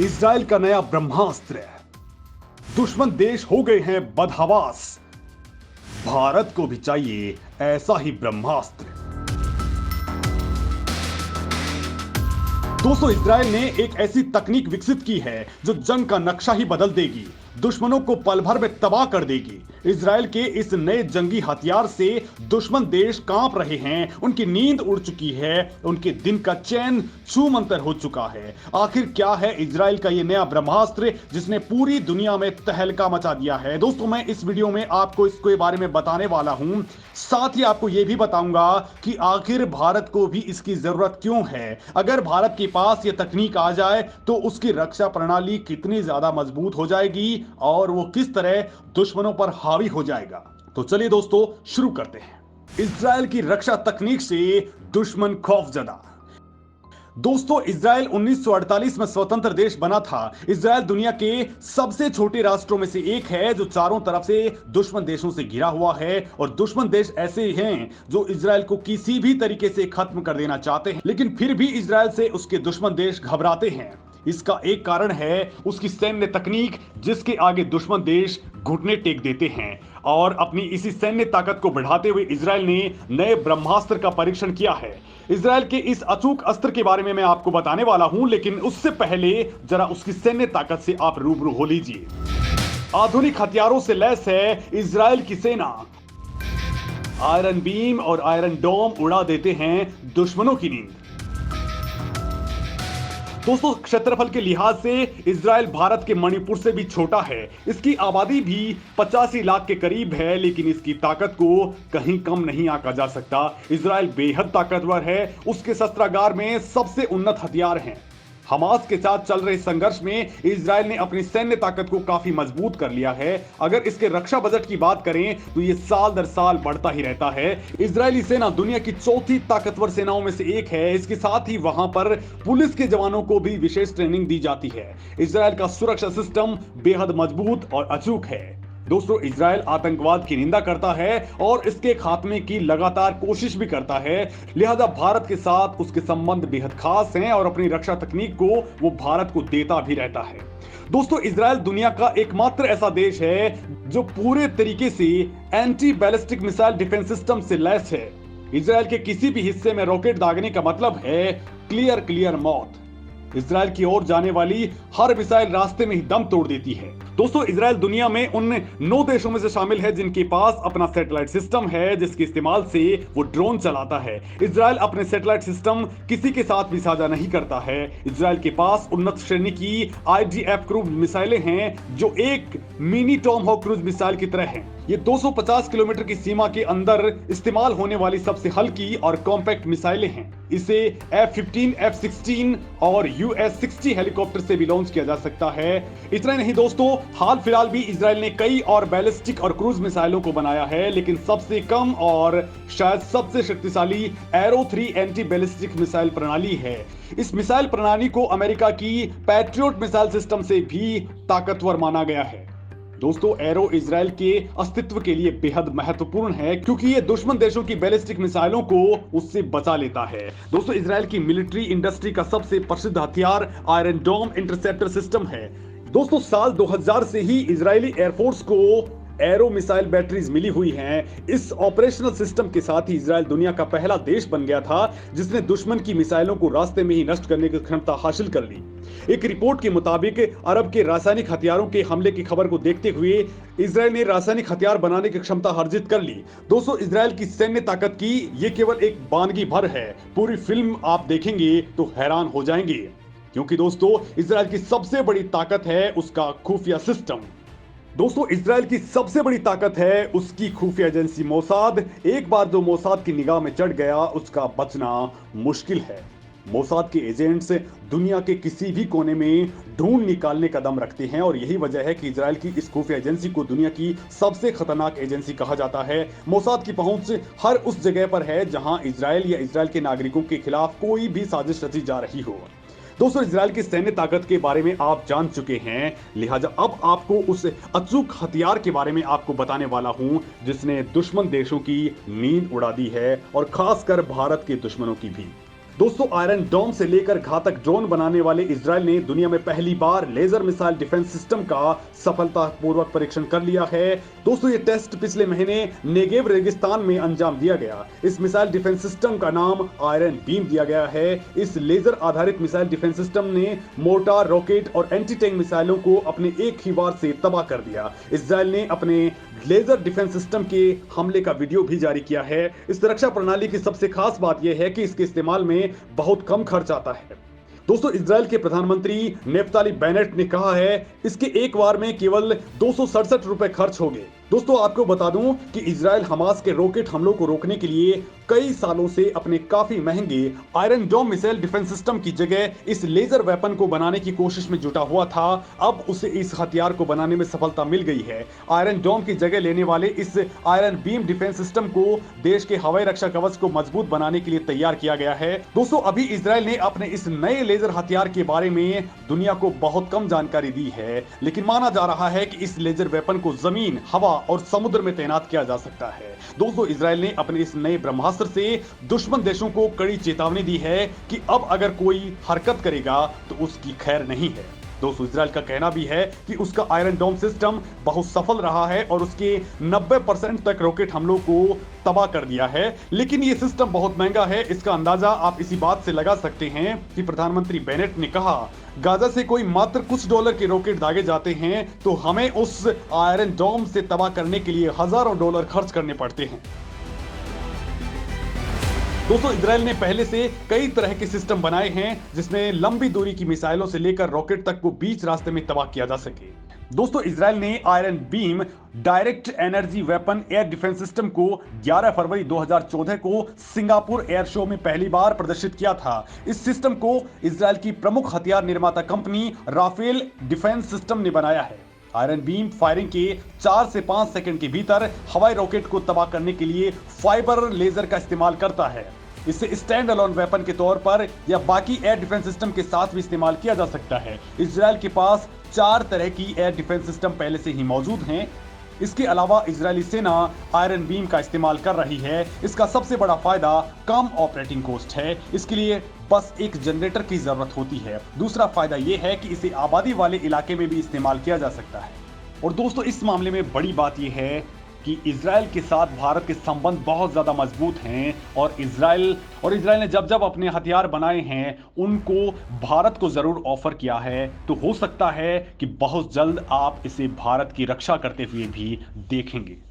Israel का नया ब्रह्मास्त्र। दुश्मन देश हो गए हैं बदहवास। भारत को भी चाहिए ऐसा ही ब्रह्मास्त्र। दोस्तों, इजराइल ने एक ऐसी तकनीक विकसित की है जो जंग का नक्शा ही बदल देगी, दुश्मनों को पल भर में तबाह कर देगी। इजराइल के इस नए जंगी हथियार से दुश्मन देश कांप रहे हैं, उनकी नींद उड़ चुकी है, उनके दिन का चैन छूमंतर हो चुका है। आखिर क्या है इजराइल का यह नया ब्रह्मास्त्र जिसने पूरी दुनिया में तहलका मचा दिया है? दोस्तों, मैं इस वीडियो में आपको इसके बारे में बताने वाला हूं। साथ ही आपको यह भी बताऊंगा कि आखिर भारत को भी इसकी जरूरत क्यों है। अगर भारत के पास यह तकनीक आ जाए तो उसकी रक्षा प्रणाली कितनी ज्यादा मजबूत हो जाएगी और वो किस तरह दुश्मनों पर हावी हो जाएगा। तो चलिए दोस्तों, शुरू करते हैं। इजराइल की रक्षा तकनीक से दुश्मन खौफजदा। दोस्तों, इजराइल 1948 में स्वतंत्र देश बना था। इजराइल दुनिया के सबसे छोटे राष्ट्रों में से एक है जो चारों तरफ से दुश्मन देशों से घिरा हुआ है, और दुश्मन देश ऐसे हैं जो इजराइल को किसी भी तरीके से खत्म कर देना चाहते हैं, लेकिन फिर भी इजराइल से उसके दुश्मन देश घबराते हैं। इसका एक कारण है उसकी सैन्य तकनीक, जिसके आगे दुश्मन देश घुटने टेक देते हैं। और अपनी इसी सैन्य ताकत को बढ़ाते हुए इजराइल ने नए ब्रह्मास्त्र का परीक्षण किया है। इजराइल के इस अचूक अस्त्र के बारे में मैं आपको बताने वाला हूं, लेकिन उससे पहले जरा उसकी सैन्य ताकत से आप रूबरू हो लीजिए। आधुनिक हथियारों से लैस है इजराइल की सेना। आयरन बीम और आयरन डोम उड़ा देते हैं दुश्मनों की नींद। दोस्तों, क्षेत्रफल के लिहाज से इजराइल भारत के मणिपुर से भी छोटा है। इसकी आबादी भी 85 लाख के करीब है, लेकिन इसकी ताकत को कहीं कम नहीं आंका जा सकता। इजराइल बेहद ताकतवर है। उसके शस्त्रागार में सबसे उन्नत हथियार हैं। हमास के साथ चल रहे संघर्ष में इजराइल ने अपनी सैन्य ताकत को काफी मजबूत कर लिया है। अगर इसके रक्षा बजट की बात करें तो यह साल दर साल बढ़ता ही रहता है। इजरायली सेना दुनिया की चौथी ताकतवर सेनाओं में से एक है। इसके साथ ही वहां पर पुलिस के जवानों को भी विशेष ट्रेनिंग दी जाती है। इजराइल का सुरक्षा सिस्टम बेहद मजबूत और अचूक है। दोस्तों, इजराइल आतंकवाद की निंदा करता है और इसके खात्मे की लगातार कोशिश भी करता है। लिहाजा भारत के साथ उसके संबंध बेहद खास हैं और अपनी रक्षा तकनीक को वो भारत को देता भी रहता है। दोस्तों, इजराइल दुनिया का एकमात्र ऐसा देश है जो पूरे तरीके से anti ballistic missile defence system से लैस है। इजराइल के किसी भी हिस्से में रॉकेट दागने का मतलब है क्लियर मौत। इजराइल की ओर जाने वाली हर मिसाइल रास्ते में ही दम तोड़ देती है। दोस्तों, इजराइल दुनिया में उन 9 देशों में से शामिल है जिनके पास अपना सैटेलाइट सिस्टम है, जिसके इस्तेमाल से वो ड्रोन चलाता है। इजराइल अपने सैटेलाइट सिस्टम किसी के साथ भी साझा नहीं करता है। इजराइल के पास उन्नत श्रेणी की IDF क्रूज मिसाइलें हैं जो एक मिनी टॉमहॉक क्रूज मिसाइल की तरह हैं। ये 250 किलोमीटर की सीमा के अंदर इस्तेमाल होने वाली सबसे हल्की और कॉम्पैक्ट मिसाइलें हैं। इसे F-15, F-16 और US-60 हेलीकॉप्टर से भी लॉन्च किया जा सकता है। इतना नहीं दोस्तों, हाल फिलहाल भी इजराइल ने कई और बैलिस्टिक और क्रूज मिसाइलों को बनाया है, लेकिन सबसे कम और शायद सबसे शक्तिशाली एरो 3 एंटी बैलिस्टिक मिसाइल प्रणाली है। इस मिसाइल प्रणाली को अमेरिका की पैट्रियट मिसाइल सिस्टम से भी ताकतवर माना गया है। दोस्तों, एरो इजराइल के अस्तित्व के लिए बेहद महत्वपूर्ण है क्योंकि ये दुश्मन देशों की बैलिस्टिक मिसाइलों को उससे बचा लेता है। दोस्तों, इजराइल की मिलिट्री इंडस्ट्री का सबसे प्रसिद्ध हथियार आयरन डोम इंटरसेप्टर सिस्टम है। दोस्तों, साल 2000 से ही इजरायली एयरफोर्स को एरो मिसाइल बैटरीज मिली हुई हैं। इस ऑपरेशनल सिस्टम के साथ ही इजराइल दुनिया का पहला देश बन गया था जिसने दुश्मन की मिसाइलों को रास्ते में ही नष्ट करने की क्षमता हासिल कर ली। एक रिपोर्ट के मुताबिक अरब के रासायनिक हथियारों के हमले की खबर को देखते हुए इजराइल ने रासायनिक हथियार बनाने की क्षमता अर्जित कर ली। दोस्तों, इजराइल की सैन्य ताकत की ये केवल एक बानगी भर है। पूरी फिल्म आप देखेंगे तो हैरान हो जाएंगे, क्योंकि दोस्तों, इजराइल की सबसे बड़ी ताकत है उसका खुफिया सिस्टम। दोस्तों, इजराइल की सबसे बड़ी ताकत है उसकी खुफिया एजेंसी मोसाद। एक बार जो मोसाद की निगाह में चढ़ गया उसका बचना मुश्किल है। मोसाद के एजेंट्स दुनिया के किसी भी कोने में ढूंढ निकालने का दम रखते हैं और यही वजह है कि इजराइल की इस खुफिया एजेंसी को दुनिया की सबसे खतरनाक एजेंसी कहा जाता है। मोसाद की पहुंच हर उस जगह पर है जहां इजराइल या इजराइल के नागरिकों के खिलाफ कोई भी साजिश रची जा रही हो। दोस्तों, इजराइल की सैन्य ताकत के बारे में आप जान चुके हैं, लिहाजा अब आपको उस अचूक हथियार के बारे में आपको बताने वाला हूं जिसने दुश्मन देशों की नींद उड़ा दी है और खासकर भारत के दुश्मनों की भी। दोस्तों, आयरन डोम से लेकर घातक ड्रोन बनाने वाले इजराइल ने दुनिया में पहली बार लेजर मिसाइल डिफेंस सिस्टम का सफलतापूर्वक परीक्षण कर लिया है। दोस्तों, ये टेस्ट पिछले महीने नेगेव रेगिस्तान में अंजाम दिया गया। इस मिसाइल डिफेंस सिस्टम का नाम आयरन बीम दिया गया है। इस लेजर आधारित मिसाइल डिफेंस सिस्टम ने मोर्टार, रॉकेट और एंटी टैंक मिसाइलों को अपने एक ही वार से तबाह कर दिया। इजराइल ने अपने लेजर डिफेंस सिस्टम के हमले का वीडियो भी जारी किया है। इस रक्षा प्रणाली की सबसे खास बात यह है कि इसके इस्तेमाल में बहुत कम खर्च आता है। दोस्तों, इजराइल के प्रधानमंत्री नेफ्ताली बेनेट ने कहा है इसके एक वार में केवल 267 रुपए खर्च होंगे। दोस्तों, आपको बता दूं कि इजराइल हमास के रॉकेट हमलों को रोकने के लिए कई सालों से अपने काफी महंगे Iron Dome missile defence system की जगह इस लेजर वेपन को बनाने की कोशिश में जुटा हुआ था। अब उसे इस हथियार को बनाने में सफलता मिल गई है। आयरन डोम की जगह लेने वाले इस आयरन बीम डिफेंस सिस्टम को देश के हवाई रक्षा कवच को मजबूत बनाने के लिए तैयार किया गया है। दोस्तों, अभी इजराइल ने अपने इस नए लेजर हथियार के बारे में दुनिया को बहुत कम जानकारी दी है, लेकिन माना जा रहा है कि इस लेजर वेपन को जमीन, हवा और समुद्र में तैनात किया जा सकता है। दोस्तों, इजराइल ने अपने इस नए ब्रह्मास्त्र से दुश्मन देशों को कड़ी चेतावनी दी है कि अब अगर कोई हरकत करेगा तो उसकी खैर नहीं है। दोस्तों, इजराइल का कहना भी है कि उसका आयरन डोम सिस्टम बहुत सफल रहा है और उसके 90% तक रॉकेट हमलों को तबाह कर दिया है, लेकिन ये सिस्टम बहुत महंगा है। इसका अंदाजा आप इसी बात से लगा सकते हैं कि प्रधानमंत्री बेनेट ने कहा, गाजा से कोई मात्र कुछ डॉलर के रॉकेट दागे जाते हैं तो हमें उस आयरन डोम से तबाह करने के लिए हजारों डॉलर खर्च करने पड़ते हैं। दोस्तों, इजराइल ने पहले से कई तरह के सिस्टम बनाए हैं जिसमें लंबी दूरी की मिसाइलों से लेकर रॉकेट तक को बीच रास्ते में तबाह किया जा सके। दोस्तों, इजराइल ने iron beam direct energy weapon air defence system को 11 फरवरी 2014 को सिंगापुर एयर शो में पहली बार प्रदर्शित किया था। इस सिस्टम को इजराइल की प्रमुख हथियार निर्माता कंपनी राफेल डिफेंस सिस्टम ने बनाया है। आयरन बीम फायरिंग के 4 से 5 सेकंड के भीतर हवाई रॉकेट को तबाह करने के लिए फाइबर लेजर का इस्तेमाल करता है। इसे स्टैंड अलोन वेपन के तौर पर या बाकी एयर डिफेंस सिस्टम के साथ भी इस्तेमाल किया जा सकता है। इजराइल के पास 4 तरह की एयर डिफेंस सिस्टम पहले से ही मौजूद हैं। इसके अलावा इजरायली सेना आयरन बीम का इस्तेमाल कर रही है। इसका सबसे बड़ा फायदा कम ऑपरेटिंग कॉस्ट है। इसके लिए बस एक जनरेटर की जरूरत होती है। दूसरा फायदा यह है कि इसे आबादी वाले इलाके में भी इस्तेमाल किया जा सकता है। और दोस्तों, इस मामले में बड़ी बात यह है कि इजराइल के साथ भारत के संबंध बहुत ज्यादा मजबूत हैं और इजराइल ने जब जब अपने हथियार बनाए हैं उनको भारत को जरूर ऑफर किया है। तो हो सकता है कि बहुत जल्द आप इसे भारत की रक्षा करते हुए भी देखेंगे।